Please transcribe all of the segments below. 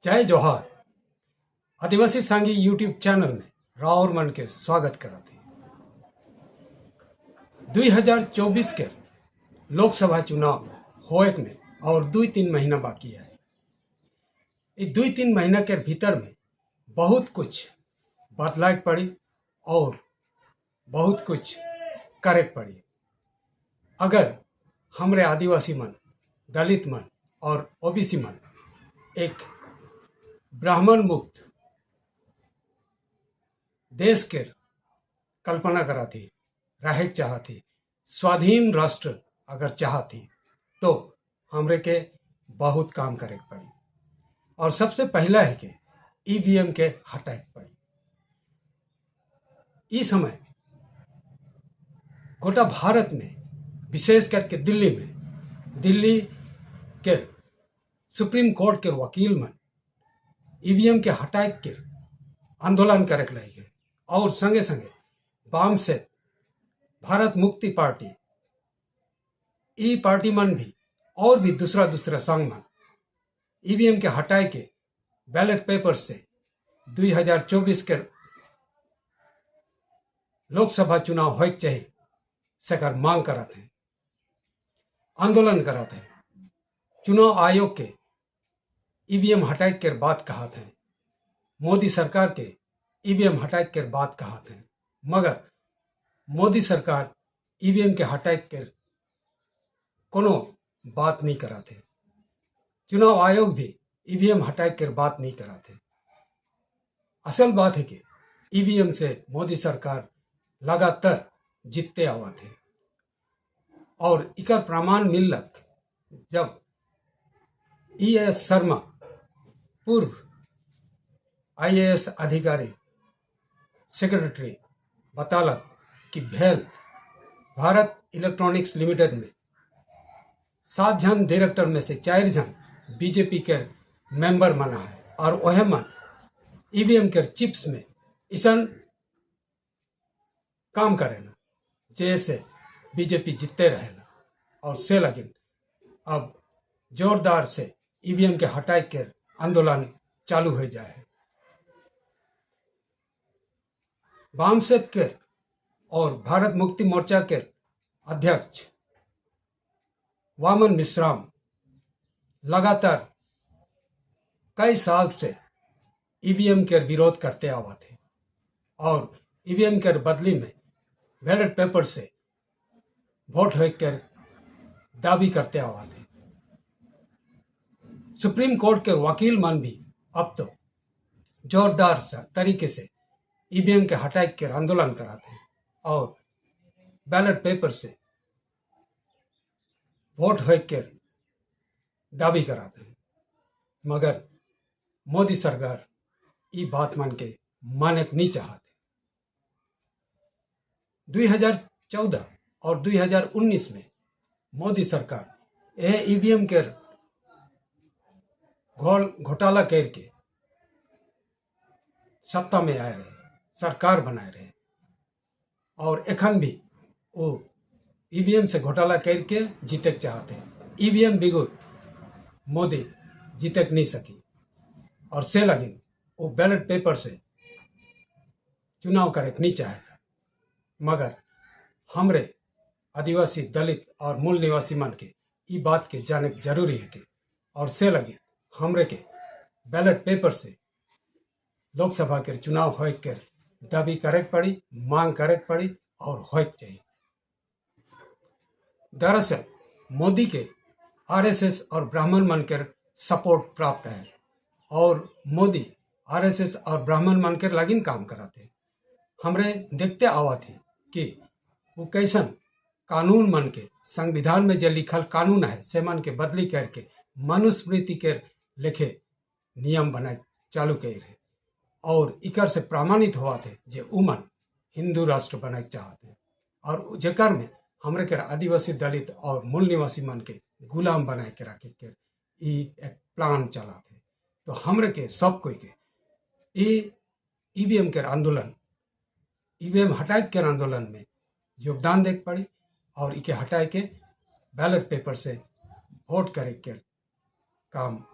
जय जोहार। आदिवासी सांगी यूट्यूब चैनल में राउर मन के स्वागत करत ही। 2024 के लोकसभा चुनाव होएक में और 2-3 महीना बाकी है। इस 2-3 महीना के भीतर में बहुत कुछ बदलाव पड़ी और बहुत कुछ करे पड़ी। अगर हमरे आदिवासी मन, दलित मन और ओबीसी मन एक ब्राह्मण मुक्त देश के कल्पना करा थी, रहे चाहती, स्वाधीन राष्ट्र अगर चाहती तो हमरे के बहुत काम करे पड़ी। और सबसे पहला है कि ईवीएम के हटाए पड़ी। इस समय गोटा भारत में, विशेष करके दिल्ली के सुप्रीम कोर्ट के वकील मन ईवीएम के हटाए के आंदोलन करे लगे और संगे संगे वाम से भारत मुक्ति पार्टी, ई पार्टी मन भी और भी दूसरा संघ मन ईवीएम के हटाए के बैलेट पेपर से 2024 के लोकसभा चुनाव होए चाहिए सकर मांग करत हैं, आंदोलन करत हैं। चुनाव आयोग के ईवीएम हटाए के बात कहत हैं, मोदी सरकार के ईवीएम हटाए के बात कहत हैं, मगर मोदी सरकार ईवीएम के हटाए के कोनो बात नहीं करत है। चुनाव आयोग भी ईवीएम हटाए के बात नहीं करत है। असल बात है कि ईवीएम से मोदी सरकार लगातार जीतते आवत है और इकर प्रमाण मिलक जब ES शर्मा पूर्व IAS अधिकारी सेक्रेटरी बतालक कि भेल भारत इलेक्ट्रॉनिक्स लिमिटेड में 7 जन डायरेक्टर में से 4 जन बीजेपी के मेंबर बना है और वह मन ईवीएम के चिप्स में इसन काम करेना जैसे बीजेपी जीतते रहेला और से लगिन अब जोरदार से ईवीएम के हटाए के आंदोलन चालू हो जाए। वामसेप के और भारत मुक्ति मोर्चा के अध्यक्ष वामन मिश्राम लगातार कई साल से ईवीएम के विरोध करते आवा थे और ईवीएम के बदली में बैलेट पेपर से वोट होकर दावी करते आवा थे। सुप्रीम कोर्ट के वकील मन भी अब तो जोरदार तरीके से ईवीएम के हटाए के आंदोलन कराते हैं और बैलेट पेपर से वोट होकर दावी कराते हैं, मगर मोदी सरकार ये बात मान के माने नहीं चाहते। 2014 और 2019 में मोदी सरकार यह ईवीएम के घोटाला करके सत्ता में आए रहे, सरकार बनाए रहे और एखन भी वो ईवीएम से घोटाला करके जीते चाहते हैं। ईवीएम बिगुर मोदी जीते नहीं सकी और से लगिन वो बैलेट पेपर से चुनाव करे नहीं चाहता, मगर हमरे आदिवासी, दलित और मूल निवासी मन के ये बात के जाने जरूरी है कि और से लगिन हमरे के बैलेट पेपर से लोकसभा के चुनाव होए के दावी करे पड़ी, मांग करे पड़ी और होए चाहिए। दरअसल मोदी के RSS और ब्राह्मण मन के सपोर्ट प्राप्त है और मोदी RSS और ब्राह्मण मन के लगिन काम कराते। हमरे देखते आवा थी कि वो कैसन कानून मन के संविधान में जो लिखल कानून है से मन के बदली करके मनुस्मृति के लेखे नियम बनाए चालू कर रहे और इकर से प्रमाणित हुआ थे जे उमन हिंदू राष्ट्र बनाए चाहते और जेकर में हमरे के आदिवासी, दलित और मूल निवासी मन के गुलाम बनाए के रखे के एक प्लान चला थे। तो हमरे के सब कोई के ईवीएम के आंदोलन, ईवीएम हटाए के आंदोलन में योगदान देख पड़ी और इके हटाए के बैलेट पेपर से वोट करे के काम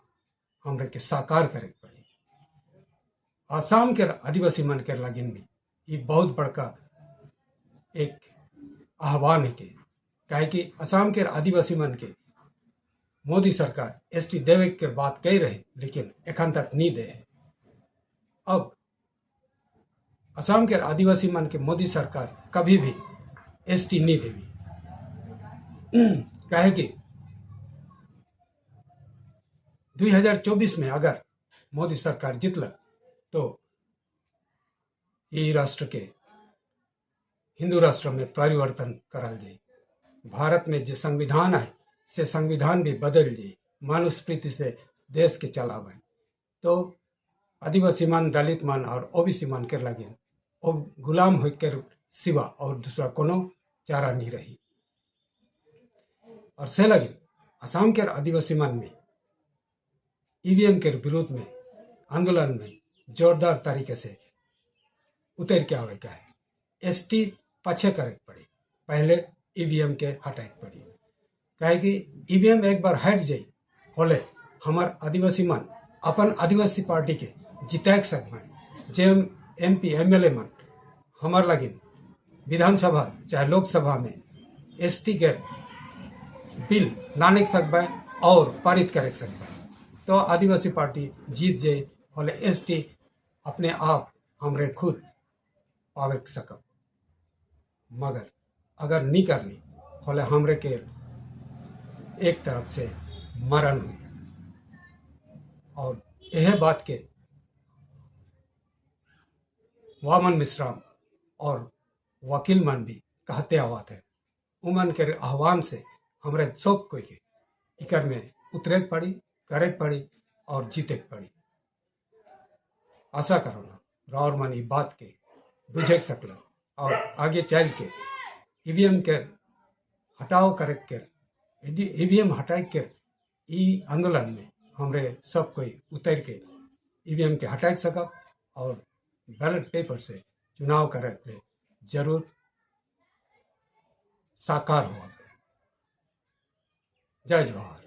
हमरे के साकार करे पड़ी। आसाम के आदिवासी मन के लगिन भी ये बहुत बड़का एक आह्वान है के, काहे कि असम के आदिवासी मन के मोदी सरकार एसटी देवे के बात कही रहे, लेकिन एखन तक नहीं दे है। अब असम के आदिवासी मन के मोदी सरकार कभी भी एसटी नहीं देवी, काहे कि 2024 में अगर मोदी सरकार जीतल तो ये राष्ट्र के हिंदू राष्ट्र में परिवर्तन करल जाए। भारत में जो संविधान है से संविधान भी बदल जाए, मनुस्मृति से देश के चलावे। तो आदिवासी मन, दलित मन और ओबीसी मन के लगिन वो गुलाम होकर सिवा और दूसरा कोनो चारा नहीं रही। और से लगिन असम के आदिवासी मन में ईवीएम के विरोध में आंदोलन में जोरदार तरीके से उतर के आवे का है। एसटी पछे करे पड़ी, पहले ईवीएम के हटाए पड़ी, कहे कि ईवीएम एक बार हट जाई होले हमार आदिवासी मन अपन आदिवासी पार्टी के जिता सकते। जे एमपी एमएलए मन हमार लगिन विधानसभा चाहे लोकसभा में एसटी के बिल लाने सकते और पारित करे सकते। तो आदिवासी पार्टी जीत जाए होले एसटी अपने आप हमरे खुद पावे सकब। मगर अगर नहीं करनी होले हमरे के एक तरफ से मरण हुई। और यह बात के वामन मिश्रा और वकील मन भी कहते आवत है। उमन के आह्वान से हमरे सब कोई के इकर में उतरे पड़ी, करे पड़ी और जीते पड़ी। आशा करो ना राउर मन ये बात के बुझे सकल और आगे चल के ईवीएम के हटाओ करे के, ईवीएम हटाए के ई आंदोलन में हमरे सब कोई उतर के ईवीएम के हटाए सकब और बैलेट पेपर से चुनाव करे के जरूर साकार हुआ। जय जवाहर।